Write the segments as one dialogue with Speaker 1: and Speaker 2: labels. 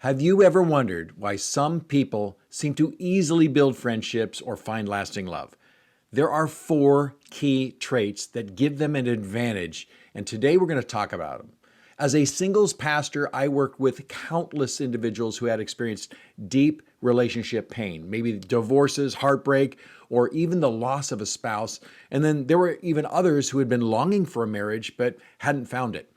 Speaker 1: Have you ever wondered why some people seem to easily build friendships or find lasting love? There are four key traits that give them an advantage, and today we're going to talk about them. As a singles pastor, I work with countless individuals who had experienced deep relationship pain, maybe divorces, heartbreak, or even the loss of a spouse. And then there were even others who had been longing for a marriage but hadn't found it.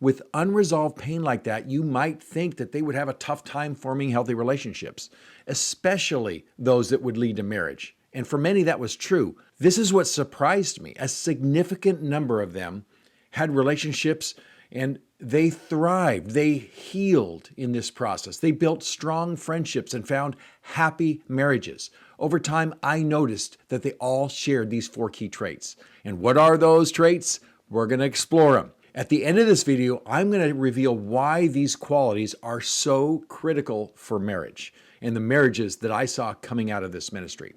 Speaker 1: With unresolved pain like that, you might think that they would have a tough time forming healthy relationships, especially those that would lead to marriage. And for many, that was true. This is what surprised me. A significant number of them had relationships and they thrived. They healed in this process. They built strong friendships and found happy marriages. Over time, I noticed that they all shared these four key traits. And what are those traits? We're going to explore them. At the end of this video, I'm going to reveal why these qualities are so critical for marriage and the marriages that I saw coming out of this ministry.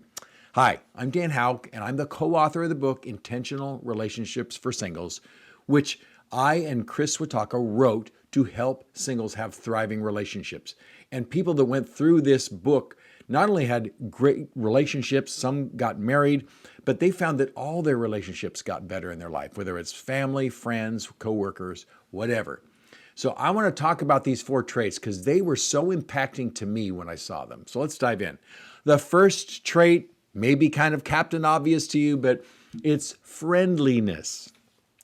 Speaker 1: Hi, I'm Dan Houck, and I'm the co-author of the book, Intentional Relationships for Singles, which I and Chris Wataka wrote to help singles have thriving relationships. And people that went through this book not only had great relationships, some got married, but they found that all their relationships got better in their life, whether it's family, friends, coworkers, whatever. So I want to talk about these four traits because they were so impacting to me when I saw them. So let's dive in. The first trait may be kind of Captain Obvious to you, but it's friendliness.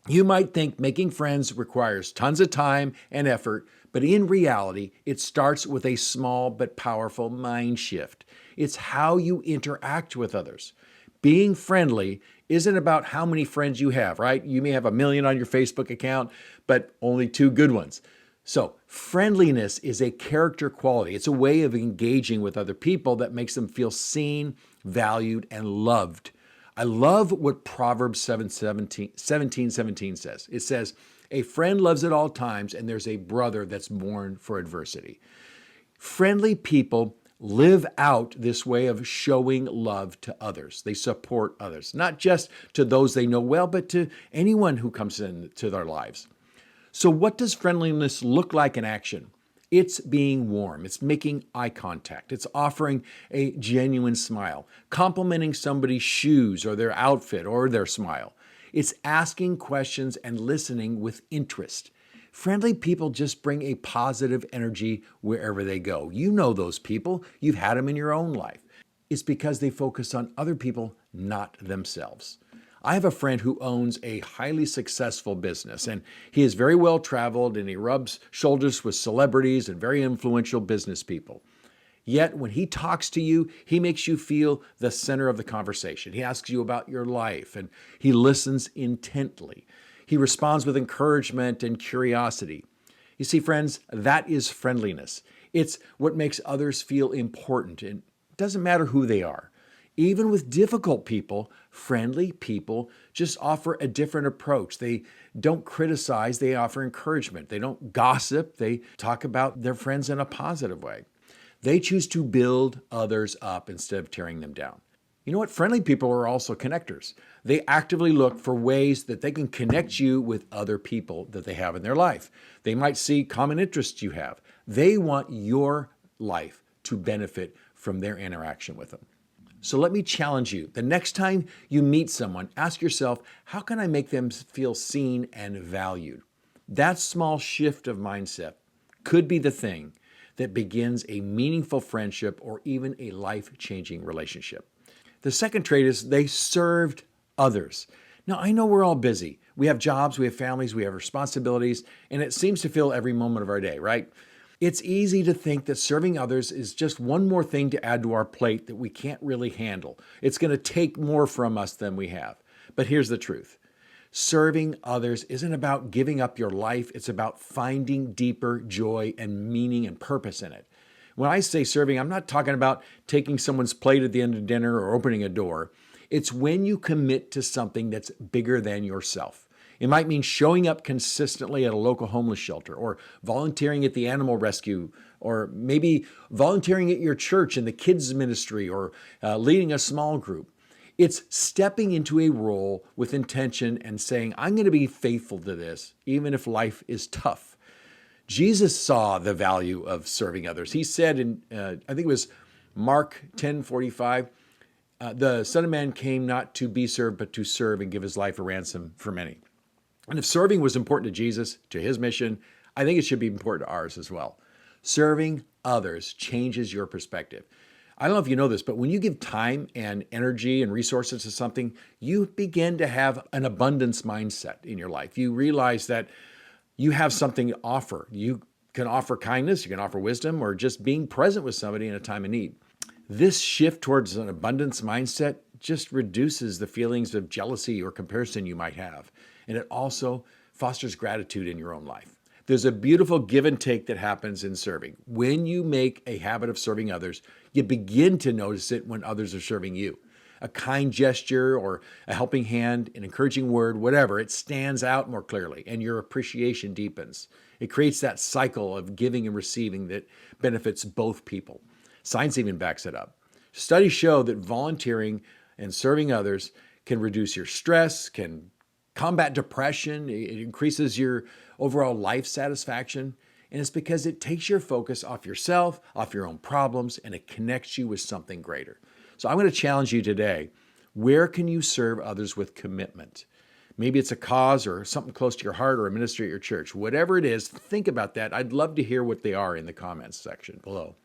Speaker 1: You might think making friends requires tons of time and effort, but in reality, it starts with a small but powerful mind shift. It's how you interact with others. Being friendly isn't about how many friends you have, right? You may have 1 million on your Facebook account, but only 2 good ones. So friendliness is a character quality. It's a way of engaging with other people that makes them feel seen, valued, and loved. I love what Proverbs 17:17 says. It says, "A friend loves at all times, and there's a brother that's born for adversity." Friendly people live out this way of showing love to others. They support others, not just to those they know well, but to anyone who comes into their lives. So what does friendliness look like in action? It's being warm. It's making eye contact. It's offering a genuine smile, complimenting somebody's shoes or their outfit or their smile. It's asking questions and listening with interest. Friendly people just bring a positive energy wherever they go. You know those people. You've had them in your own life. It's because they focus on other people, not themselves. I have a friend who owns a highly successful business, and he is very well traveled, and he rubs shoulders with celebrities and very influential business people. Yet when he talks to you, he makes you feel the center of the conversation. He asks you about your life, and he listens intently. He responds with encouragement and curiosity. You see, friends, that is friendliness. It's what makes others feel important, and it doesn't matter who they are. Even with difficult people, friendly people just offer a different approach. They don't criticize, they offer encouragement. They don't gossip, they talk about their friends in a positive way. They choose to build others up instead of tearing them down. You know what? Friendly people are also connectors. They actively look for ways that they can connect you with other people that they have in their life. They might see common interests you have. They want your life to benefit from their interaction with them. So let me challenge you. The next time you meet someone, ask yourself, how can I make them feel seen and valued? That small shift of mindset could be the thing that begins a meaningful friendship or even a life-changing relationship. The second trait is they served others. Now, I know we're all busy. We have jobs, we have families, we have responsibilities, and it seems to fill every moment of our day, right? It's easy to think that serving others is just one more thing to add to our plate that we can't really handle. It's going to take more from us than we have. But here's the truth. Serving others isn't about giving up your life. It's about finding deeper joy and meaning and purpose in it. When I say serving, I'm not talking about taking someone's plate at the end of dinner or opening a door. It's when you commit to something that's bigger than yourself. It might mean showing up consistently at a local homeless shelter or volunteering at the animal rescue or maybe volunteering at your church in the kids ministry or leading a small group. It's stepping into a role with intention and saying, I'm going to be faithful to this, even if life is tough. Jesus saw the value of serving others. He said in, I think it was Mark 10:45, the Son of Man came not to be served, but to serve and give his life a ransom for many. And if serving was important to Jesus, to his mission, I think it should be important to ours as well. Serving others changes your perspective. I don't know if you know this, but when you give time and energy and resources to something, you begin to have an abundance mindset in your life. You realize that you have something to offer. You can offer kindness, you can offer wisdom, or just being present with somebody in a time of need. This shift towards an abundance mindset just reduces the feelings of jealousy or comparison you might have. And it also fosters gratitude in your own life. There's a beautiful give and take that happens in serving. When you make a habit of serving others, you begin to notice it when others are serving you. A kind gesture or a helping hand, an encouraging word, whatever, it stands out more clearly and your appreciation deepens. It creates that cycle of giving and receiving that benefits both people. Science even backs it up. Studies show that volunteering and serving others can reduce your stress, can combat depression, it increases your overall life satisfaction, and it's because it takes your focus off yourself, off your own problems, and it connects you with something greater. So I'm going to challenge you today. Where can you serve others with commitment? Maybe it's a cause or something close to your heart or a ministry at your church. Whatever it is, think about that. I'd love to hear what they are in the comments section below.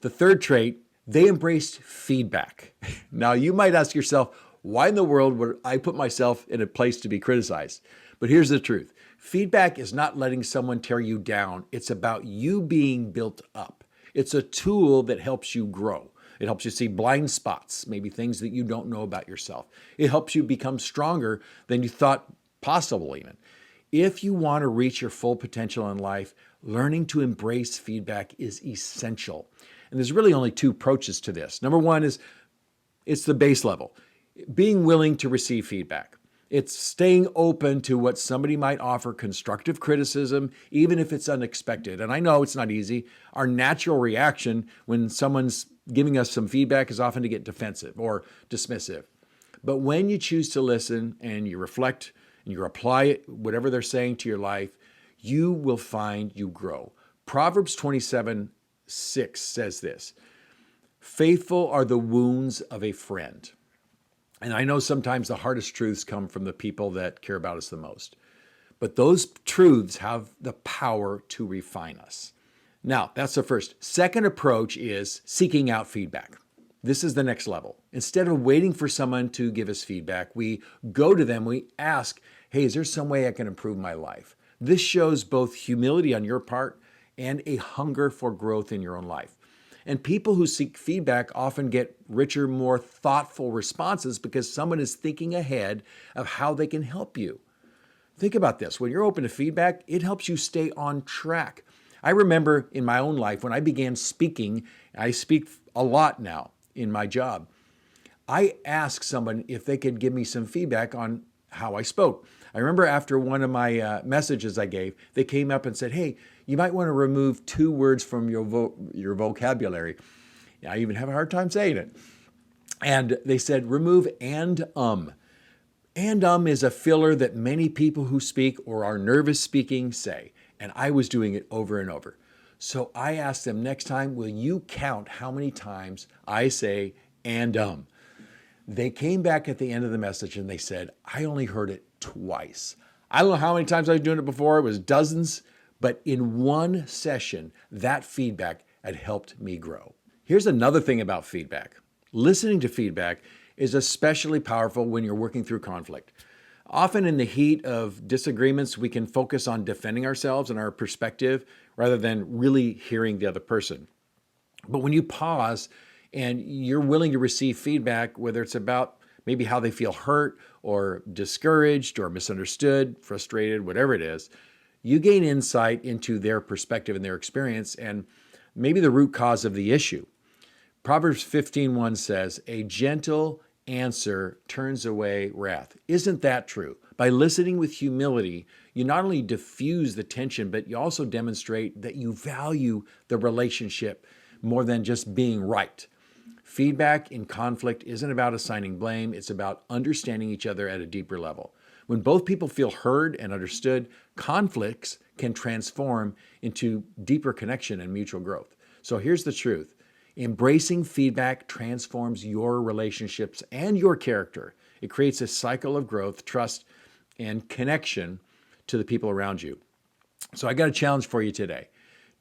Speaker 1: The third trait, they embraced feedback. Now, you might ask yourself, why in the world would I put myself in a place to be criticized? But here's the truth. Feedback is not letting someone tear you down. It's about you being built up. It's a tool that helps you grow. It helps you see blind spots, maybe things that you don't know about yourself. It helps you become stronger than you thought possible even. If you want to reach your full potential in life, learning to embrace feedback is essential. And there's really only two approaches to this. Number one is it's the base level, being willing to receive feedback. It's staying open to what somebody might offer, constructive criticism, even if it's unexpected. And I know it's not easy. Our natural reaction when someone's giving us some feedback is often to get defensive or dismissive. But when you choose to listen and you reflect and you apply it, whatever they're saying to your life, you will find you grow. Proverbs 27:6 says this, "Faithful are the wounds of a friend." And I know sometimes the hardest truths come from the people that care about us the most. But those truths have the power to refine us. Now, that's the first. Second approach is seeking out feedback. This is the next level. Instead of waiting for someone to give us feedback, we go to them, we ask, hey, is there some way I can improve my life? This shows both humility on your part and a hunger for growth in your own life. And people who seek feedback often get richer, more thoughtful responses because someone is thinking ahead of how they can help you. Think about this. When you're open to feedback, it helps you stay on track. I remember in my own life when I began speaking, I speak a lot now in my job. I asked someone if they could give me some feedback on how I spoke. I remember after one of my messages I gave, they came up and said, hey, you might want to remove 2 words from your vocabulary. I even have a hard time saying it. And they said, remove and. And is a filler that many people who speak or are nervous speaking say. And I was doing it over and over. So I asked them, next time, will you count how many times I say and. They came back at the end of the message and they said, I only heard it twice. I don't know how many times I was doing it before. It was dozens. But in one session, that feedback had helped me grow. Here's another thing about feedback. Listening to feedback is especially powerful when you're working through conflict. Often in the heat of disagreements, we can focus on defending ourselves and our perspective rather than really hearing the other person. But when you pause and you're willing to receive feedback, whether it's about maybe how they feel hurt or discouraged or misunderstood, frustrated, whatever it is, you gain insight into their perspective and their experience and maybe the root cause of the issue. Proverbs 15:1 says, a gentle answer turns away wrath. Isn't that true? By listening with humility, you not only diffuse the tension, but you also demonstrate that you value the relationship more than just being right. Feedback in conflict isn't about assigning blame. It's about understanding each other at a deeper level. When both people feel heard and understood, conflicts can transform into deeper connection and mutual growth. So here's the truth. Embracing feedback transforms your relationships and your character. It creates a cycle of growth, trust, and connection to the people around you. So I got a challenge for you today.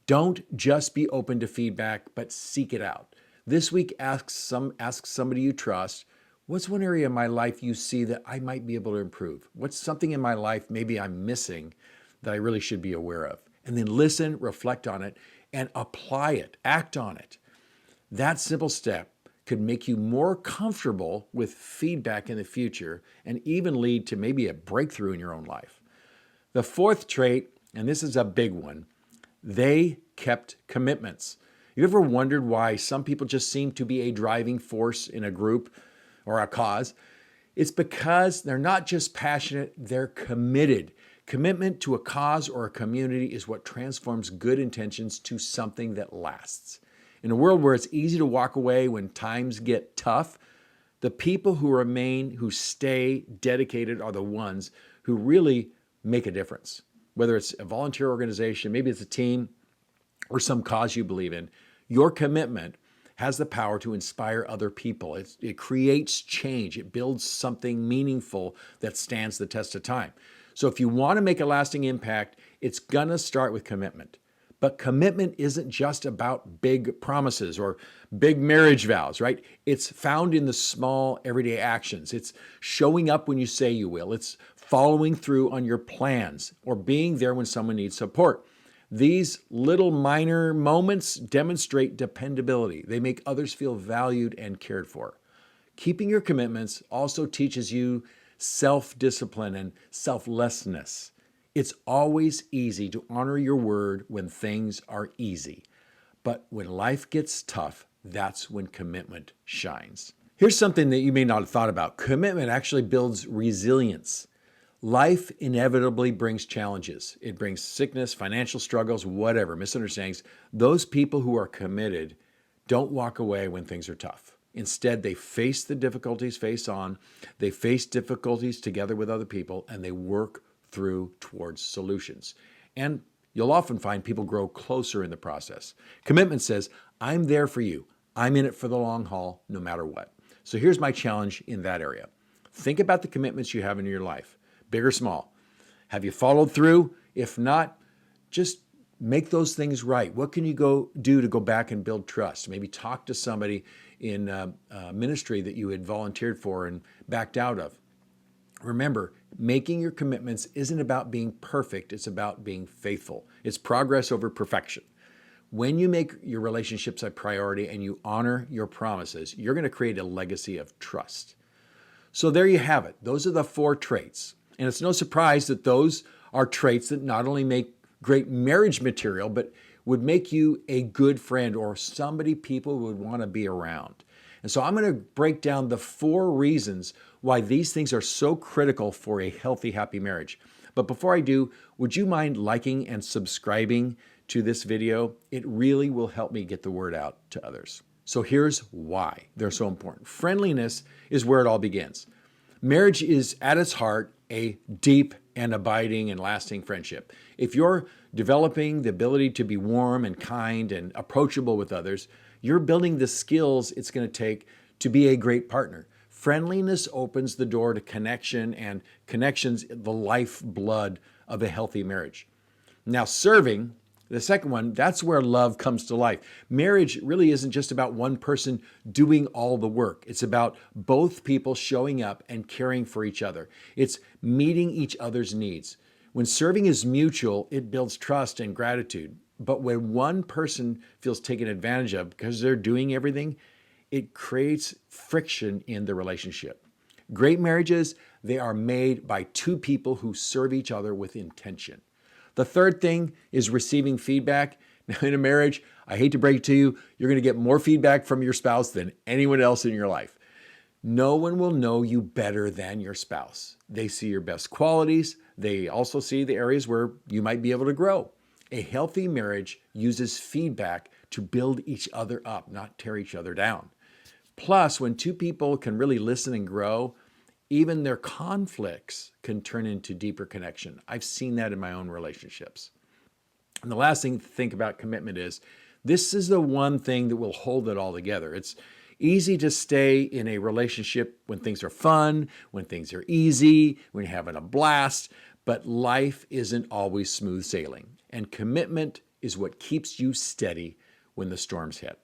Speaker 1: Don't just be open to feedback, but seek it out. This week, ask somebody you trust, what's one area of my life you see that I might be able to improve? What's something in my life maybe I'm missing that I really should be aware of? And then listen, reflect on it, and apply it, act on it. That simple step could make you more comfortable with feedback in the future and even lead to maybe a breakthrough in your own life. The fourth trait, and this is a big one, they kept commitments. You ever wondered why some people just seem to be a driving force in a group or a cause? It's because they're not just passionate, they're committed. Commitment to a cause or a community is what transforms good intentions to something that lasts. In a world where it's easy to walk away when times get tough, the people who remain, who stay dedicated are the ones who really make a difference. Whether it's a volunteer organization, maybe it's a team, or some cause you believe in, your commitment has the power to inspire other people. It creates change. It builds something meaningful that stands the test of time. So if you want to make a lasting impact, it's going to start with commitment. But commitment isn't just about big promises or big marriage vows, right? It's found in the small everyday actions. It's showing up when you say you will. It's following through on your plans or being there when someone needs support. These little minor moments demonstrate dependability. They make others feel valued and cared for. Keeping your commitments also teaches you self-discipline and selflessness. It's always easy to honor your word when things are easy. But when life gets tough, that's when commitment shines. Here's something that you may not have thought about. Commitment actually builds resilience. Life inevitably brings challenges. It brings sickness, financial struggles, whatever, misunderstandings. Those people who are committed don't walk away when things are tough. Instead, they face the difficulties face on. They face difficulties together with other people, and they work through towards solutions. And you'll often find people grow closer in the process. Commitment says, I'm there for you. I'm in it for the long haul, no matter what. So here's my challenge in that area. Think about the commitments you have in your life. Big or small. Have you followed through? If not, just make those things right. What can you do to go back and build trust? Maybe talk to somebody in ministry that you had volunteered for and backed out of. Remember, making your commitments isn't about being perfect. It's about being faithful. It's progress over perfection. When you make your relationships a priority and you honor your promises, you're going to create a legacy of trust. So there you have it. Those are the 4 traits. And it's no surprise that those are traits that not only make great marriage material, but would make you a good friend or somebody people would want to be around. And so I'm going to break down the 4 reasons why these things are so critical for a healthy, happy marriage. But before I do, would you mind liking and subscribing to this video? It really will help me get the word out to others. So here's why they're so important. Friendliness is where it all begins. Marriage is at its heart a deep and abiding and lasting friendship. If you're developing the ability to be warm and kind and approachable with others, you're building the skills it's going to take to be a great partner. Friendliness opens the door to connection, and connection's the lifeblood of a healthy marriage. Now, serving, the second one, that's where love comes to life. Marriage really isn't just about one person doing all the work. It's about both people showing up and caring for each other. It's meeting each other's needs. When serving is mutual, it builds trust and gratitude. But when one person feels taken advantage of because they're doing everything, it creates friction in the relationship. Great marriages, they are made by 2 people who serve each other with intention. The third thing is receiving feedback. Now, in a marriage, I hate to break it to you, you're going to get more feedback from your spouse than anyone else in your life. No one will know you better than your spouse. They see your best qualities. They also see the areas where you might be able to grow. A healthy marriage uses feedback to build each other up, not tear each other down. Plus, when 2 people can really listen and grow, Even their conflicts can turn into deeper connection. I've seen that in my own relationships. And the last thing to think about commitment is this is the one thing that will hold it all together. It's easy to stay in a relationship when things are fun, when things are easy, when you're having a blast, but life isn't always smooth sailing. And commitment is what keeps you steady when the storms hit.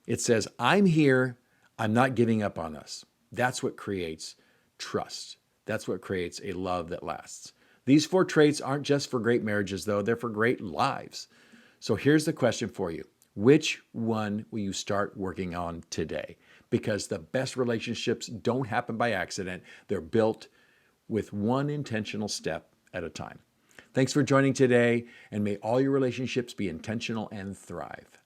Speaker 1: It says, I'm here, I'm not giving up on us. That's what creates trust. That's what creates a love that lasts. These 4 traits aren't just for great marriages, though, they're for great lives. So here's the question for you. Which one will you start working on today? Because the best relationships don't happen by accident. They're built with one intentional step at a time. Thanks for joining today, and may all your relationships be intentional and thrive.